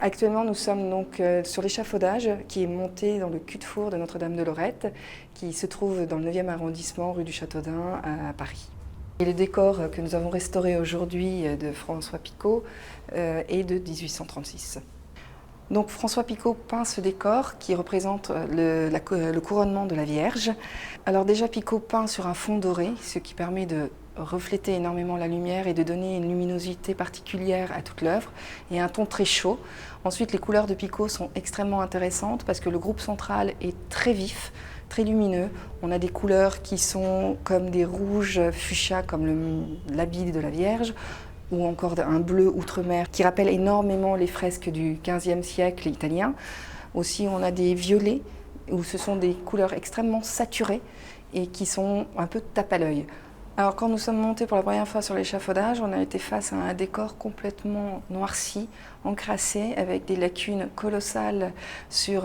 Actuellement, nous sommes donc sur l'échafaudage qui est monté dans le cul-de-four de Notre-Dame-de-Lorette, qui se trouve dans le 9e arrondissement, rue du Châteaudun, à Paris. Et le décor que nous avons restauré aujourd'hui de François Picot est de 1836. Donc François Picot peint ce décor qui représente le couronnement de la Vierge. Alors déjà Picot peint sur un fond doré, ce qui permet de refléter énormément la lumière et de donner une luminosité particulière à toute l'œuvre et un ton très chaud. Ensuite, les couleurs de Picot sont extrêmement intéressantes parce que le groupe central est très vif, très lumineux. On a des couleurs qui sont comme des rouges fuchsia, comme l'habit de la Vierge, ou encore un bleu outre-mer qui rappelle énormément les fresques du XVe siècle italien. Aussi, on a des violets, où ce sont des couleurs extrêmement saturées et qui sont un peu tape à l'œil. Alors quand nous sommes montés pour la première fois sur l'échafaudage, on a été face à un décor complètement noirci, encrassé, avec des lacunes colossales sur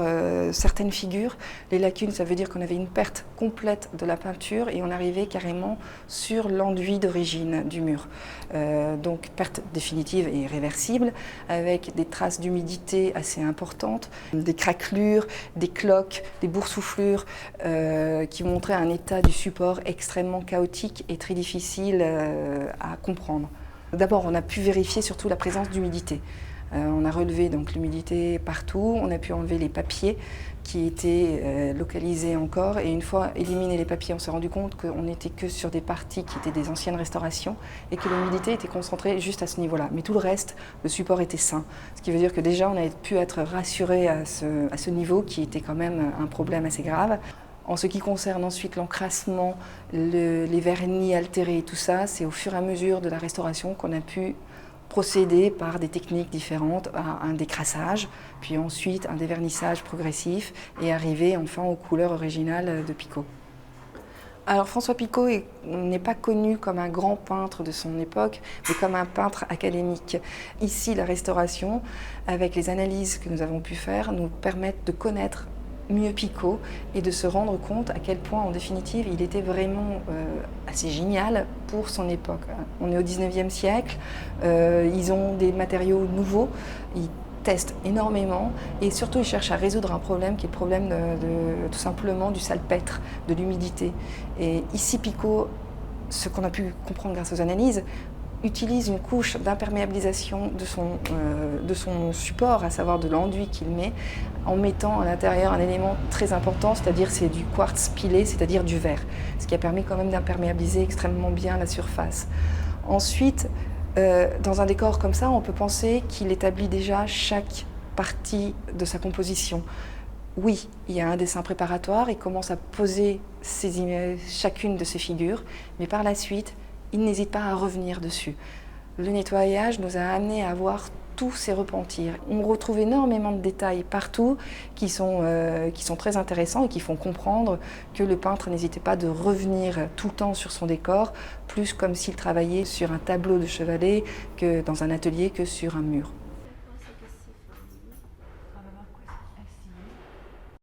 certaines figures. Les lacunes, ça veut dire qu'on avait une perte complète de la peinture et on arrivait carrément sur l'enduit d'origine du mur. Donc perte définitive et irréversible, avec des traces d'humidité assez importantes, des craquelures, des cloques, des boursouflures qui montraient un état du support extrêmement chaotique et très difficile à comprendre. D'abord, on a pu vérifier surtout la présence d'humidité. On a relevé donc l'humidité partout, on a pu enlever les papiers qui étaient localisés encore et une fois éliminés les papiers, on s'est rendu compte qu'on n'était que sur des parties qui étaient des anciennes restaurations et que l'humidité était concentrée juste à ce niveau-là. Mais tout le reste, le support était sain. Ce qui veut dire que déjà on a pu être rassuré à ce niveau qui était quand même un problème assez grave. En ce qui concerne ensuite l'encrassement, les vernis altérés et tout ça, c'est au fur et à mesure de la restauration qu'on a pu procéder par des techniques différentes à un décrassage, puis ensuite un dévernissage progressif et arriver enfin aux couleurs originales de Picot. Alors François Picot n'est pas connu comme un grand peintre de son époque, mais comme un peintre académique. Ici, la restauration, avec les analyses que nous avons pu faire, nous permettent de connaître mieux Picot et de se rendre compte à quel point, en définitive, il était vraiment assez génial pour son époque. On est au 19e siècle, ils ont des matériaux nouveaux, ils testent énormément et surtout ils cherchent à résoudre un problème qui est le problème tout simplement du salpêtre, de l'humidité. Et ici, Picot, ce qu'on a pu comprendre grâce aux analyses, utilise une couche d'imperméabilisation de son support, à savoir de l'enduit qu'il met, en mettant à l'intérieur un élément très important, c'est-à-dire c'est du quartz pilé, c'est-à-dire du verre, ce qui a permis quand même d'imperméabiliser extrêmement bien la surface. Ensuite, dans un décor comme ça, on peut penser qu'il établit déjà chaque partie de sa composition. Oui, il y a un dessin préparatoire, il commence à poser chacune de ces figures, mais par la suite, il n'hésite pas à revenir dessus. Le nettoyage nous a amené à voir tous ces repentirs. On retrouve énormément de détails partout qui sont très intéressants et qui font comprendre que le peintre n'hésitait pas de revenir tout le temps sur son décor, plus comme s'il travaillait sur un tableau de chevalet que dans un atelier que sur un mur.